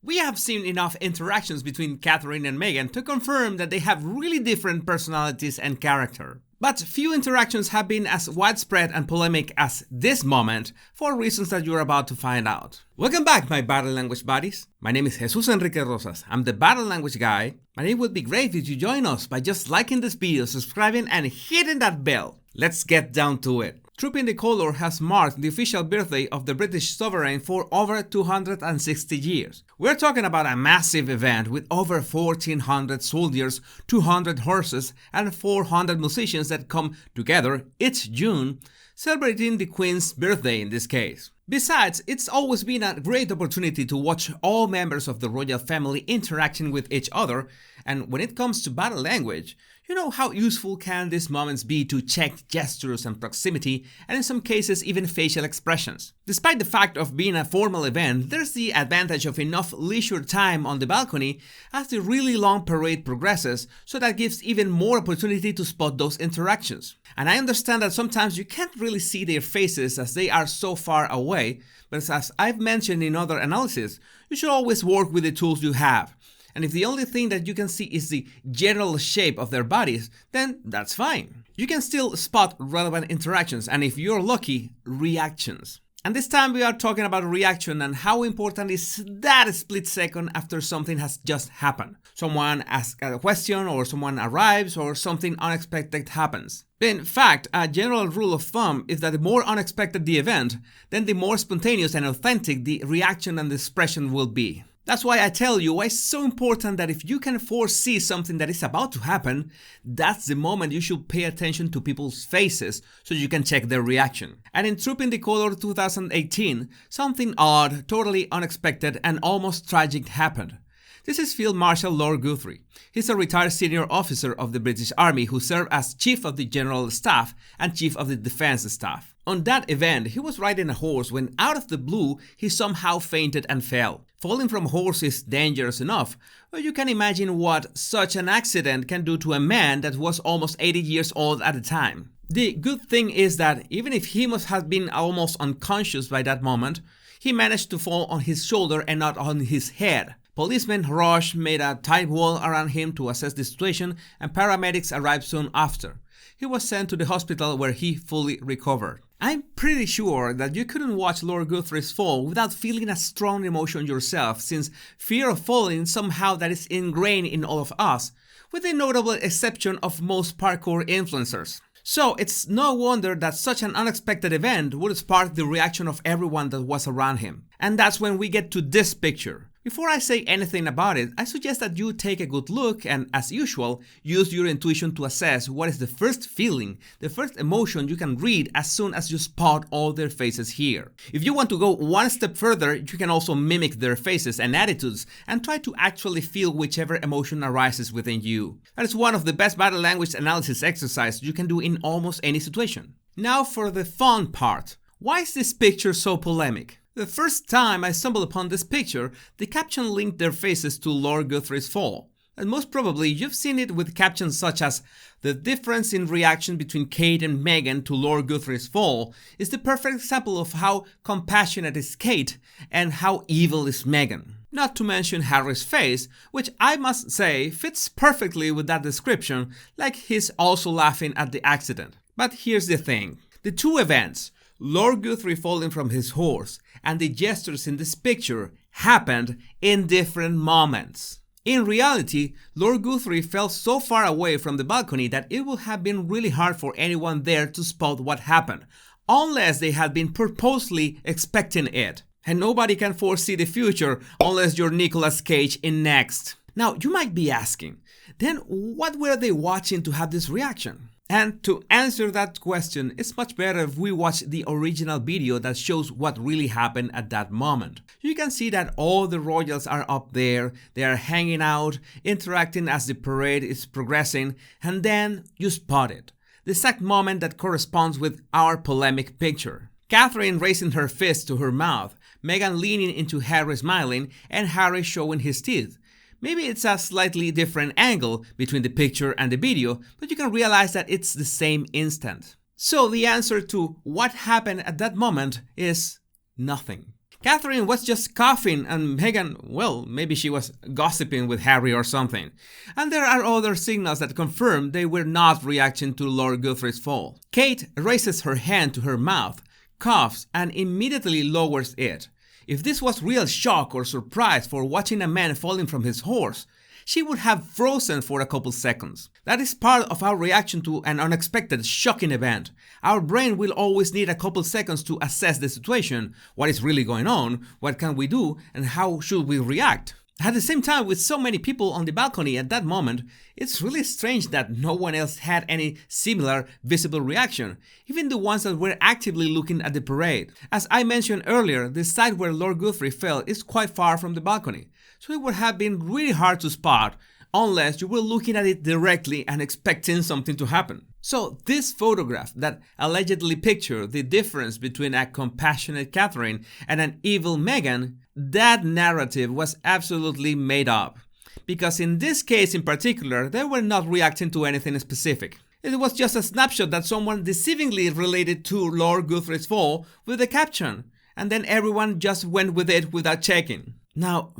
We have seen enough interactions between Catherine and Meghan to confirm that they have really different personalities and character. But few interactions have been as widespread and polemic as this moment, for reasons that you're about to find out. Welcome back, my Battle Language buddies. My name is Jesus Enrique Rosas. I'm the Battle Language guy, and it would be great if you join us by just liking this video, subscribing, and hitting that bell. Let's get down to it. Trooping the Colour has marked the official birthday of the British sovereign for over 260 years. We're talking about a massive event with over 1,400 soldiers, 200 horses, and 400 musicians that come together each June, celebrating the Queen's birthday in this case. Besides, it's always been a great opportunity to watch all members of the royal family interacting with each other, and when it comes to battle language, you know how useful can these moments be to check gestures and proximity, and in some cases even facial expressions. Despite the fact of being a formal event, there's the advantage of enough leisure time on the balcony as the really long parade progresses, so that gives even more opportunity to spot those interactions. And I understand that sometimes you can't really see their faces as they are so far away, but as I've mentioned in other analyses, you should always work with the tools you have. And if the only thing that you can see is the general shape of their bodies, then that's fine. You can still spot relevant interactions, and if you're lucky, reactions. And this time we are talking about reaction and how important is that split second after something has just happened. Someone asks a question, or someone arrives, or something unexpected happens. In fact, a general rule of thumb is that the more unexpected the event, then the more spontaneous and authentic the reaction and the expression will be. That's why I tell you why it's so important that if you can foresee something that is about to happen, that's the moment you should pay attention to people's faces so you can check their reaction. And in Trooping the Colour 2018, something odd, totally unexpected, and almost tragic happened. This is Field Marshal Lord Guthrie. He's a retired senior officer of the British Army who served as Chief of the General Staff and Chief of the Defence Staff. On that event, he was riding a horse when out of the blue, he somehow fainted and fell. Falling from a horse is dangerous enough, but you can imagine what such an accident can do to a man that was almost 80 years old at the time. The good thing is that even if he must have been almost unconscious by that moment, he managed to fall on his shoulder and not on his head. Policemen rushed, made a tight wall around him to assess the situation, and paramedics arrived soon after. He was sent to the hospital where he fully recovered. I'm pretty sure that you couldn't watch Lord Guthrie's fall without feeling a strong emotion yourself, since fear of falling somehow that is ingrained in all of us, with the notable exception of most parkour influencers. So it's no wonder that such an unexpected event would spark the reaction of everyone that was around him. And that's when we get to this picture. Before I say anything about it, I suggest that you take a good look and, as usual, use your intuition to assess what is the first feeling, the first emotion you can read as soon as you spot all their faces here. If you want to go one step further, you can also mimic their faces and attitudes and try to actually feel whichever emotion arises within you. That is one of the best battle language analysis exercises you can do in almost any situation. Now for the fun part. Why is this picture so polemic? The first time I stumbled upon this picture, the caption linked their faces to Lord Guthrie's fall. And most probably you've seen it with captions such as, "The difference in reaction between Kate and Meghan to Lord Guthrie's fall is the perfect example of how compassionate is Kate and how evil is Meghan." Not to mention Harry's face, which I must say fits perfectly with that description, like he's also laughing at the accident. But here's the thing. The two events, Lord Guthrie falling from his horse and the gestures in this picture, happened in different moments. In reality, Lord Guthrie fell so far away from the balcony that it would have been really hard for anyone there to spot what happened, unless they had been purposely expecting it. And nobody can foresee the future unless you're Nicolas Cage in Next. Now, you might be asking, then what were they watching to have this reaction? And to answer that question, it's much better if we watch the original video that shows what really happened at that moment. You can see that all the royals are up there, they are hanging out, interacting as the parade is progressing, and then you spot it. The exact moment that corresponds with our polemic picture. Catherine raising her fist to her mouth, Meghan leaning into Harry smiling, and Harry showing his teeth. Maybe it's a slightly different angle between the picture and the video, but you can realize that it's the same instant. So the answer to what happened at that moment is nothing. Catherine was just coughing and Meghan, well, maybe she was gossiping with Harry or something. And there are other signals that confirm they were not reacting to Lord Guthrie's fall. Kate raises her hand to her mouth, coughs, and immediately lowers it. If this was real shock or surprise for watching a man falling from his horse, she would have frozen for a couple seconds. That is part of our reaction to an unexpected, shocking event. Our brain will always need a couple seconds to assess the situation, what is really going on, what can we do, and how should we react. At the same time, with so many people on the balcony at that moment, it's really strange that no one else had any similar visible reaction, even the ones that were actively looking at the parade. As I mentioned earlier, the site where Lord Guthrie fell is quite far from the balcony, so it would have been really hard to spot unless you were looking at it directly and expecting something to happen. So this photograph that allegedly pictured the difference between a compassionate Catherine and an evil Meghan, that narrative was absolutely made up. Because in this case in particular, they were not reacting to anything specific. It was just a snapshot that someone deceivingly related to Lord Guthrie's fall with the caption, and then everyone just went with it without checking. Now,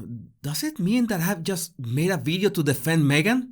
does it mean that I've just made a video to defend Meghan?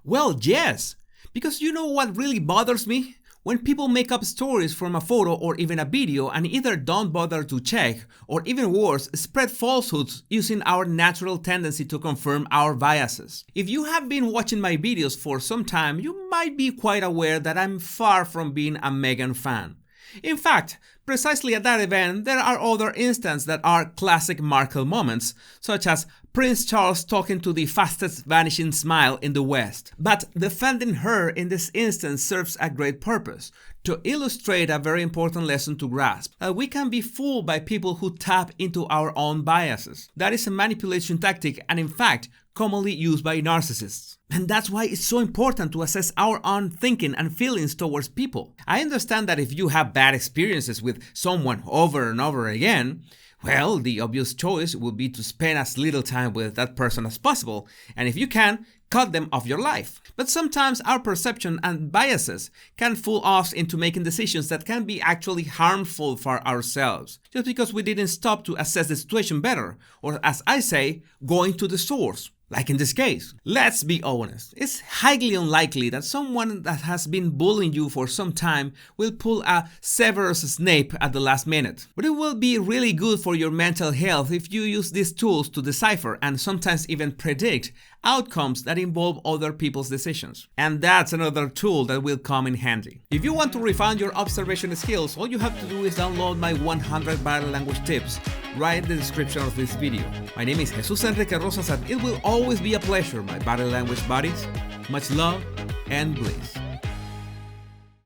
Well, yes, because you know what really bothers me? When people make up stories from a photo or even a video and either don't bother to check or even worse, spread falsehoods using our natural tendency to confirm our biases. If you have been watching my videos for some time, you might be quite aware that I'm far from being a Meghan fan. In fact, precisely at that event, there are other instances that are classic Markle moments, such as Prince Charles talking to the fastest vanishing smile in the West. But defending her in this instance serves a great purpose, to illustrate a very important lesson to grasp, that we can be fooled by people who tap into our own biases. That is a manipulation tactic and in fact, commonly used by narcissists. And that's why it's so important to assess our own thinking and feelings towards people. I understand that if you have bad experiences with someone over and over again, well, the obvious choice would be to spend as little time with that person as possible, and if you can, cut them off your life. But sometimes our perception and biases can fool us into making decisions that can be actually harmful for ourselves, just because we didn't stop to assess the situation better, or as I say, going to the source. Like in this case. Let's be honest, it's highly unlikely that someone that has been bullying you for some time will pull a Severus Snape at the last minute. But it will be really good for your mental health if you use these tools to decipher and sometimes even predict outcomes that involve other people's decisions. And that's another tool that will come in handy. If you want to refine your observation skills, all you have to do is download my 100 body language tips right in the description of this video. My name is Jesus Enrique Rosas and it will always be a pleasure, my body language buddies. Much love and bliss.